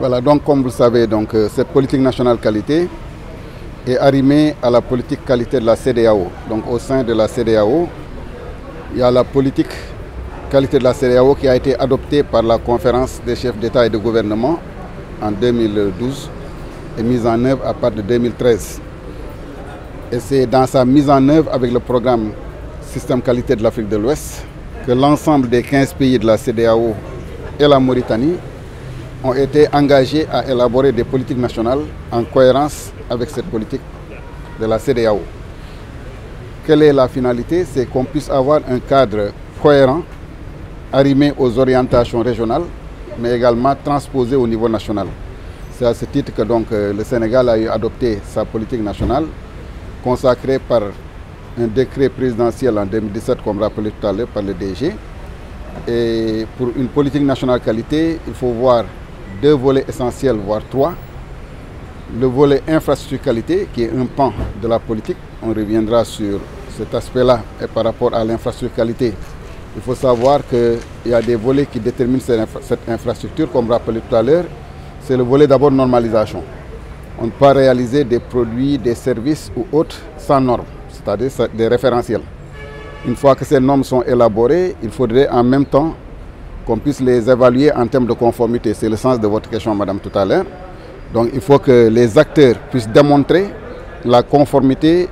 Voilà, donc comme vous le savez, cette politique nationale qualité est arrimée à la politique qualité de la CEDEAO. Donc au sein de la CEDEAO, il y a la politique qualité de la CEDEAO qui a été adoptée par la conférence des chefs d'État et de gouvernement en 2012 et mise en œuvre à partir de 2013. Et c'est dans sa mise en œuvre avec le programme Système qualité de l'Afrique de l'Ouest que l'ensemble des 15 pays de la CEDEAO et la Mauritanie ont été engagés à élaborer des politiques nationales en cohérence avec cette politique de la CEDEAO. Quelle est la finalité? C'est qu'on puisse avoir un cadre cohérent, arrimé aux orientations régionales, mais également transposé au niveau national. C'est à ce titre que le Sénégal a adopté sa politique nationale, consacrée par un décret présidentiel en 2017, comme rappelé tout à l'heure par le DG. Et pour une politique nationale qualité, il faut voir deux volets essentiels, voire trois. Le volet infrastructure qualité, qui est un pan de la politique. On reviendra sur cet aspect-là. Et par rapport à l'infrastructure qualité, il faut savoir qu'il y a des volets qui déterminent cette infrastructure, comme rappelé tout à l'heure. C'est le volet d'abord normalisation. On ne peut pas réaliser des produits, des services ou autres sans normes, c'est-à-dire des référentiels. Une fois que ces normes sont élaborées, il faudrait en même temps qu'on puisse les évaluer en termes de conformité. C'est le sens de votre question, madame, tout à l'heure. Donc il faut que les acteurs puissent démontrer la conformité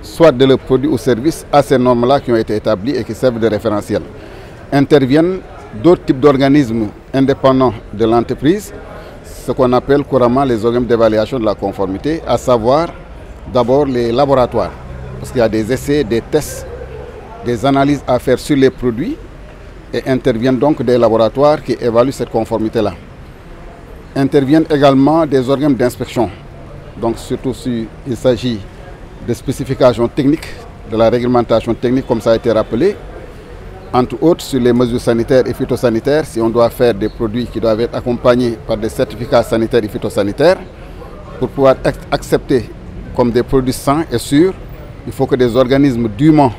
soit de leurs produits ou services à ces normes-là qui ont été établies et qui servent de référentiel. Interviennent d'autres types d'organismes indépendants de l'entreprise, ce qu'on appelle couramment les organismes d'évaluation de la conformité, à savoir d'abord les laboratoires, parce qu'il y a des essais, des tests, des analyses à faire sur les produits et interviennent donc des laboratoires qui évaluent cette conformité-là. Interviennent également des organes d'inspection, donc surtout s'il s'agit de spécifications techniques, de la réglementation technique comme ça a été rappelé, entre autres sur les mesures sanitaires et phytosanitaires, si on doit faire des produits qui doivent être accompagnés par des certificats sanitaires et phytosanitaires, pour pouvoir être acceptés comme des produits sains et sûrs, il faut que des organismes dûment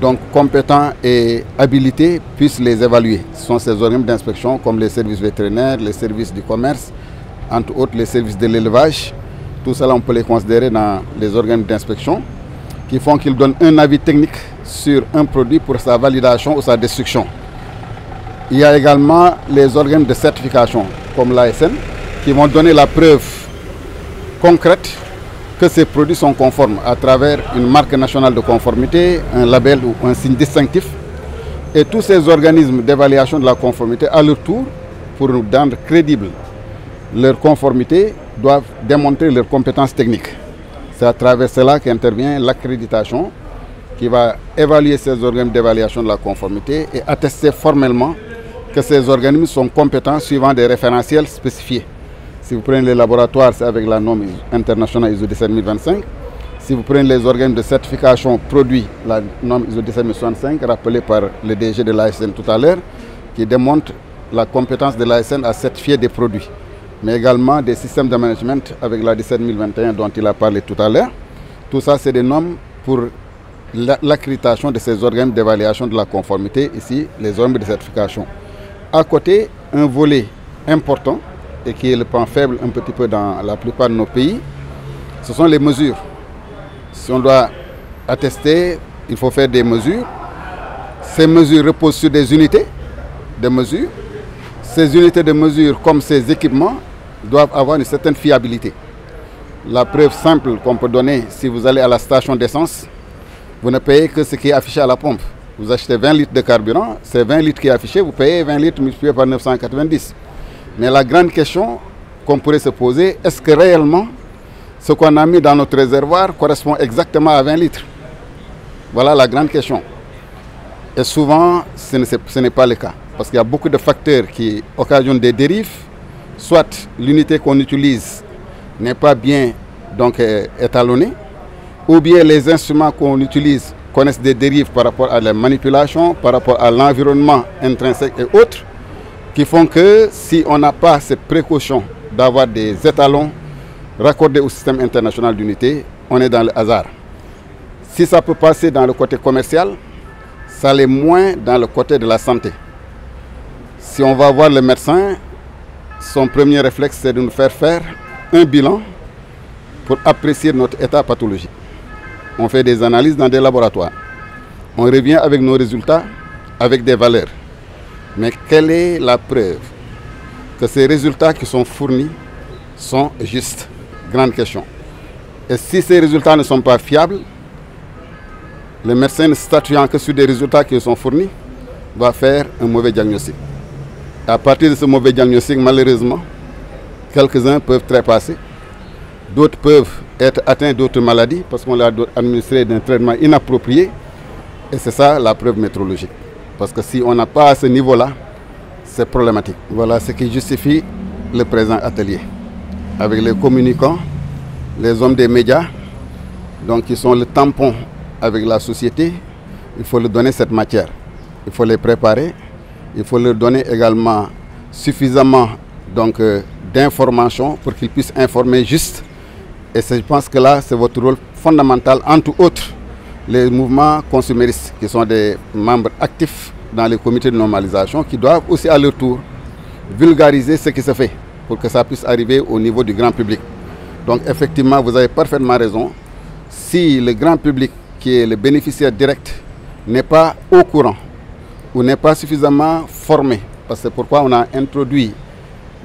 donc compétents et habilités puissent les évaluer. Ce sont ces organismes d'inspection comme les services vétérinaires, les services du commerce, entre autres les services de l'élevage. Tout cela, on peut les considérer dans les organes d'inspection qui font qu'ils donnent un avis technique sur un produit pour sa validation ou sa destruction. Il y a également les organes de certification comme l'ASN qui vont donner la preuve concrète que ces produits sont conformes à travers une marque nationale de conformité, un label ou un signe distinctif. Et tous ces organismes d'évaluation de la conformité, à leur tour, pour nous rendre crédibles leur conformité, doivent démontrer leurs compétences techniques. C'est à travers cela qu'intervient l'accréditation qui va évaluer ces organismes d'évaluation de la conformité et attester formellement que ces organismes sont compétents suivant des référentiels spécifiés. Si vous prenez les laboratoires, c'est avec la norme internationale ISO 17025. Si vous prenez les organes de certification produits, la norme ISO 17065, rappelée par le DG de l'ASN tout à l'heure, qui démontre la compétence de l'ASN à certifier des produits, mais également des systèmes de management avec la 17021 dont il a parlé tout à l'heure. Tout ça, c'est des normes pour l'accréditation de ces organes d'évaluation de la conformité, ici, les organes de certification. À côté, un volet important, et qui est le point faible un petit peu dans la plupart de nos pays, ce sont les mesures. Si on doit attester, il faut faire des mesures. Ces mesures reposent sur des unités de mesure. Ces unités de mesure, comme ces équipements, doivent avoir une certaine fiabilité. La preuve simple qu'on peut donner, si vous allez à la station d'essence, vous ne payez que ce qui est affiché à la pompe. Vous achetez 20 litres de carburant, c'est 20 litres qui est affiché, vous payez 20 litres multiplié par 990. Mais la grande question qu'on pourrait se poser, est-ce que réellement ce qu'on a mis dans notre réservoir correspond exactement à 20 litres? Voilà la grande question. Et souvent, ce n'est pas le cas. Parce qu'il y a beaucoup de facteurs qui occasionnent des dérives. Soit l'unité qu'on utilise n'est pas bien étalonnée, ou bien les instruments qu'on utilise connaissent des dérives par rapport à la manipulation, par rapport à l'environnement intrinsèque et autres, qui font que si on n'a pas cette précaution d'avoir des étalons raccordés au système international d'unité, on est dans le hasard. Si ça peut passer dans le côté commercial, ça l'est moins dans le côté de la santé. Si on va voir le médecin, son premier réflexe, c'est de nous faire un bilan pour apprécier notre état pathologique. On fait des analyses dans des laboratoires. On revient avec nos résultats, avec des valeurs. Mais quelle est la preuve que ces résultats qui sont fournis sont justes? Grande question. Et si ces résultats ne sont pas fiables, le médecin ne statuant que sur des résultats qui sont fournis va faire un mauvais diagnostic. À partir de ce mauvais diagnostic, malheureusement, quelques-uns peuvent trépasser, d'autres peuvent être atteints d'autres maladies parce qu'on leur a administré d'un traitement inapproprié. Et c'est ça la preuve métrologique. Parce que si on n'a pas à ce niveau-là, c'est problématique. Voilà ce qui justifie le présent atelier. Avec les communicants, les hommes des médias, donc qui sont le tampon avec la société, il faut leur donner cette matière. Il faut les préparer, il faut leur donner également suffisamment d'informations pour qu'ils puissent informer juste. Et je pense que là, c'est votre rôle fondamental, entre autres, les mouvements consuméristes, qui sont des membres actifs dans les comités de normalisation, qui doivent aussi à leur tour vulgariser ce qui se fait pour que ça puisse arriver au niveau du grand public. Donc effectivement, vous avez parfaitement raison. Si le grand public, qui est le bénéficiaire direct, n'est pas au courant ou n'est pas suffisamment formé, parce que c'est pourquoi on a introduit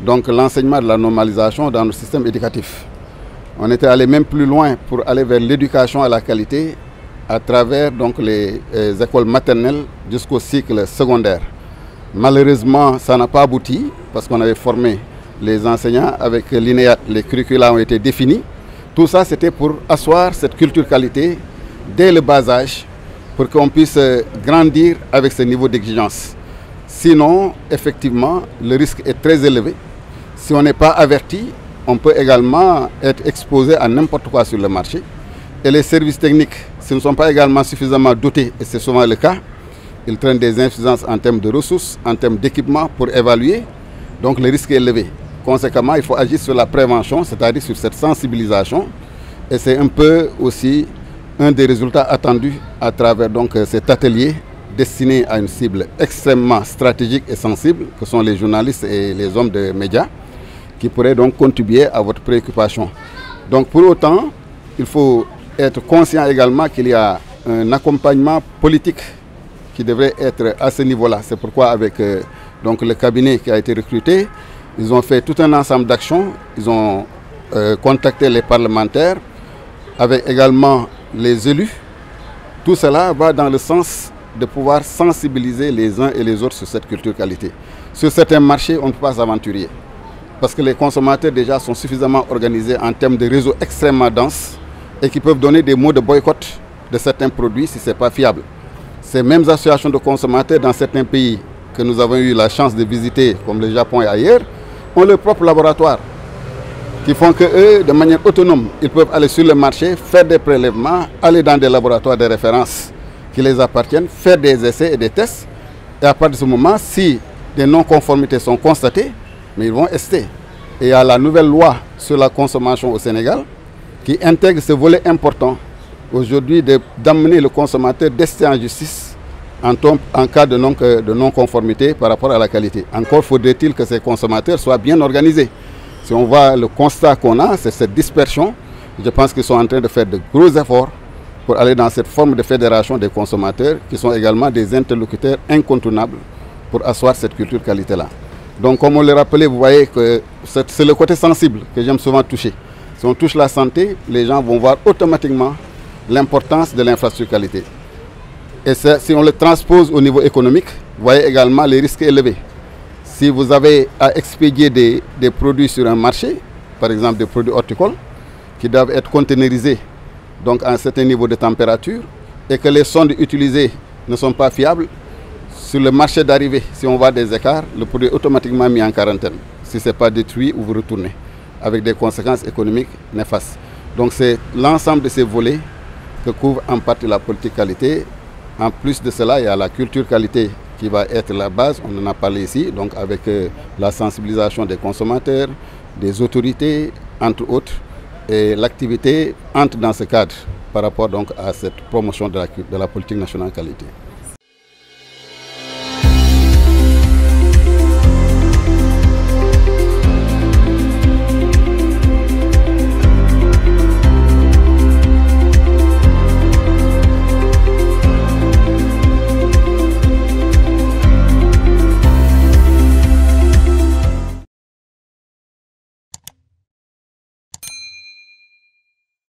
l'enseignement de la normalisation dans nos systèmes éducatifs. On était allé même plus loin pour aller vers l'éducation à la qualité à travers les écoles maternelles jusqu'au cycle secondaire. Malheureusement, ça n'a pas abouti parce qu'on avait formé les enseignants avec l'INEA, les curricula ont été définis. Tout ça, c'était pour asseoir cette culture qualité dès le bas âge pour qu'on puisse grandir avec ce niveau d'exigence. Sinon, effectivement, le risque est très élevé. Si on n'est pas averti, on peut également être exposé à n'importe quoi sur le marché. Et les services techniques, s'ils ne sont pas également suffisamment dotés, et c'est souvent le cas, ils traînent des insuffisances en termes de ressources, en termes d'équipement pour évaluer. Donc le risque est élevé. Conséquemment, il faut agir sur la prévention, c'est-à-dire sur cette sensibilisation. Et c'est un peu aussi un des résultats attendus à travers cet atelier destiné à une cible extrêmement stratégique et sensible, que sont les journalistes et les hommes de médias, qui pourraient donc contribuer à votre préoccupation. Donc pour autant, il faut être conscient également qu'il y a un accompagnement politique qui devrait être à ce niveau-là. C'est pourquoi avec le cabinet qui a été recruté, ils ont fait tout un ensemble d'actions. Ils ont contacté les parlementaires, avec également les élus. Tout cela va dans le sens de pouvoir sensibiliser les uns et les autres sur cette culture qualité. Sur certains marchés, on ne peut pas s'aventurer. Parce que les consommateurs déjà sont suffisamment organisés en termes de réseaux extrêmement denses et qui peuvent donner des mots de boycott de certains produits si ce n'est pas fiable. Ces mêmes associations de consommateurs dans certains pays que nous avons eu la chance de visiter, comme le Japon et ailleurs, ont leur propre laboratoire qui font qu'eux, de manière autonome, ils peuvent aller sur le marché, faire des prélèvements, aller dans des laboratoires de référence qui les appartiennent, faire des essais et des tests. Et à partir de ce moment, si des non-conformités sont constatées, mais ils vont ester. Et il y a la nouvelle loi sur la consommation au Sénégal qui intègre ce volet important aujourd'hui d'amener le consommateur d'ester en justice en cas de non-conformité par rapport à la qualité. Encore faudrait-il que ces consommateurs soient bien organisés. Si on voit le constat qu'on a, c'est cette dispersion. Je pense qu'ils sont en train de faire de gros efforts pour aller dans cette forme de fédération des consommateurs qui sont également des interlocuteurs incontournables pour asseoir cette culture qualité-là. Donc comme on le rappelait, vous voyez que c'est le côté sensible que j'aime souvent toucher. Si on touche la santé, les gens vont voir automatiquement l'importance de l'infrastructure qualité. Et si on le transpose au niveau économique, vous voyez également les risques élevés. Si vous avez à expédier des produits sur un marché, par exemple des produits horticoles, qui doivent être containerisés donc à un certain niveau de température, et que les sondes utilisées ne sont pas fiables, sur le marché d'arrivée, si on voit des écarts, le produit est automatiquement mis en quarantaine. Si ce n'est pas détruit ou vous retournez, avec des conséquences économiques néfastes. Donc c'est l'ensemble de ces volets que couvre en partie la politique qualité. En plus de cela, il y a la culture qualité qui va être la base, on en a parlé ici, donc avec la sensibilisation des consommateurs, des autorités, entre autres, et l'activité entre dans ce cadre par rapport donc à cette promotion de la politique nationale qualité.